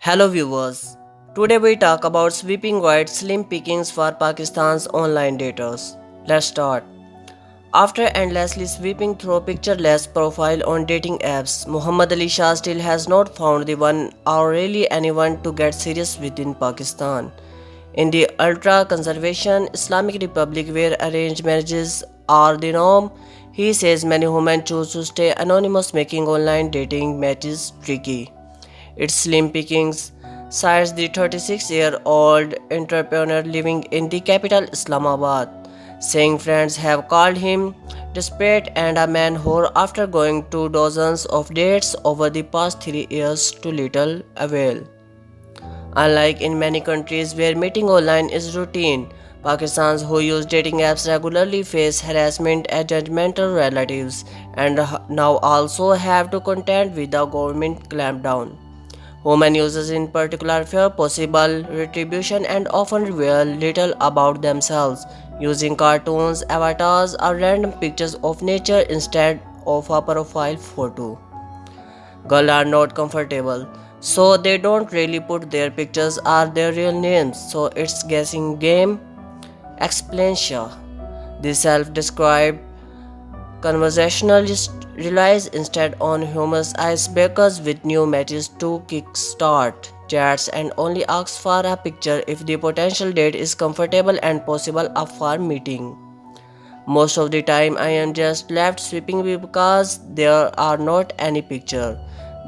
Hello viewers. Today we talk about sweeping wide slim pickings for Pakistan's online daters. Let's start. After endlessly sweeping through pictureless profile on dating apps, Muhammad Ali Shah still has not found the one or really anyone to get serious with in Pakistan. In the ultra-conservation Islamic Republic where arranged marriages are the norm, he says many women choose to stay anonymous making online dating matches tricky. It's slim pickings, cites the 36-year-old entrepreneur living in the capital Islamabad, saying friends have called him desperate and a man whore after going to dozens of dates over the past 3 years to little avail. Unlike in many countries where meeting online is routine, Pakistanis who use dating apps regularly face harassment and judgmental relatives and now also have to contend with the government clampdown. Women users in particular fear possible retribution and often reveal little about themselves, using cartoons, avatars, or random pictures of nature instead of a profile photo. Girls are not comfortable, so they don't really put their pictures or their real names, so it's guessing game, explains Shah. The self-described conversationalist relies instead on humorous icebreakers with new matches to kickstart chats and only asks for a picture if the potential date is comfortable and possible up for meeting. Most of the time I am just left sweeping because there are not any picture.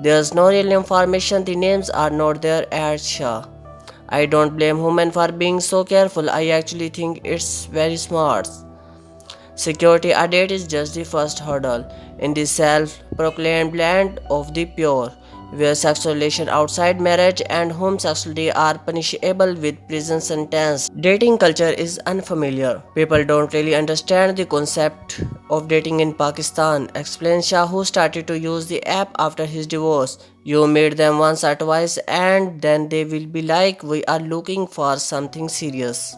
There's no real information, the names are not there at Shah. I don't blame women for being so careful, I actually think it's very smart. Security audit is just the first hurdle in the self-proclaimed land of the pure, where sexual relations outside marriage and homosexuality are punishable with prison sentence. Dating culture is unfamiliar. People don't really understand the concept of dating in Pakistan, explains Shah, who started to use the app after his divorce. You meet them once or twice and then they will be like, we are looking for something serious.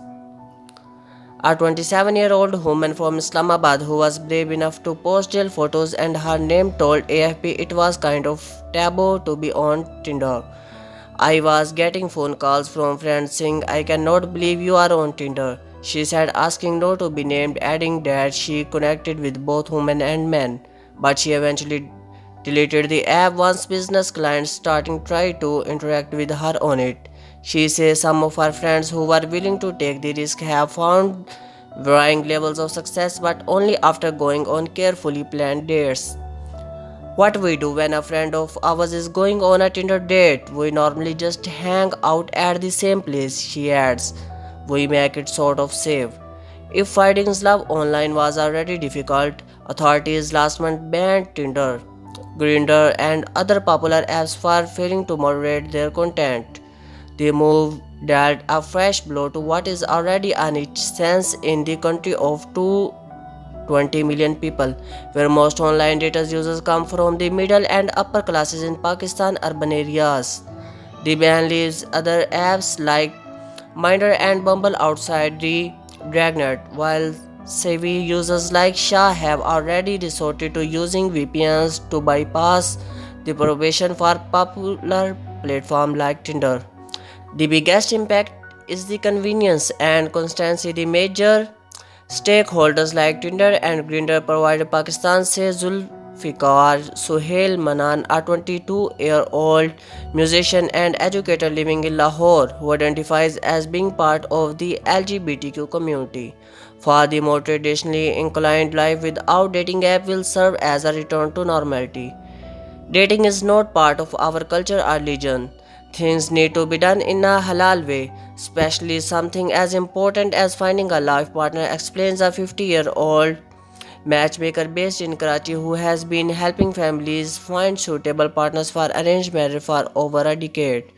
A 27-year-old woman from Islamabad who was brave enough to post jail photos and her name told AFP it was kind of taboo to be on Tinder. I was getting phone calls from friends saying, I cannot believe you are on Tinder. She said, asking not to be named, adding that she connected with both women and men. But she eventually deleted the app once business clients starting try to interact with her on it. She says some of her friends who were willing to take the risk have found varying levels of success but only after going on carefully planned dates. What we do when a friend of ours is going on a Tinder date, we normally just hang out at the same place, she adds. We make it sort of safe. If finding love online was already difficult, authorities last month banned Tinder, Grindr, and other popular apps for failing to moderate their content. The move dealt a fresh blow to what is already a niche sense in the country of 220 million people, where most online data users come from the middle and upper classes in Pakistan urban areas. The ban leaves other apps like Minder and Bumble outside the dragnet, while savvy users like Shah have already resorted to using VPNs to bypass the prohibition for popular platforms like Tinder. The biggest impact is the convenience and constancy. The major stakeholders like Tinder and Grindr provide Pakistan, says Zulfikar Suhail Manan, a 22-year-old musician and educator living in Lahore, who identifies as being part of the LGBTQ community. For the more traditionally inclined, life without dating app will serve as a return to normality. Dating is not part of our culture or religion. Things need to be done in a halal way, especially something as important as finding a life partner, explains a 50-year-old matchmaker based in Karachi who has been helping families find suitable partners for arranged marriage for over a decade.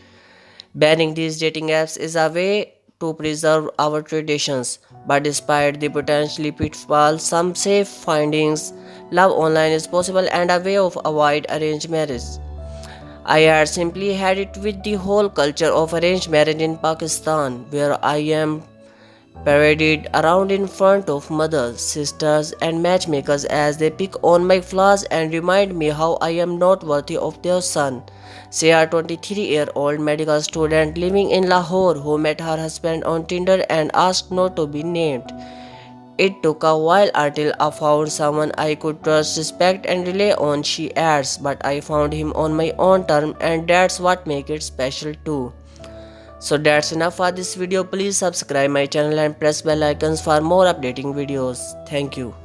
Banning these dating apps is a way to preserve our traditions, but despite the potentially pitfalls, some say findings love online is possible and a way of avoid arranged marriage. I had simply had it with the whole culture of arranged marriage in Pakistan, where I am paraded around in front of mothers, sisters, and matchmakers as they pick on my flaws and remind me how I am not worthy of their son. She a 23-year-old medical student living in Lahore who met her husband on Tinder and asked not to be named. It took a while until I found someone I could trust, respect, and rely on, she adds, but I found him on my own terms, and that's what makes it special too. So that's enough for this video. Please subscribe my channel and press bell icons for more updating videos. Thank you.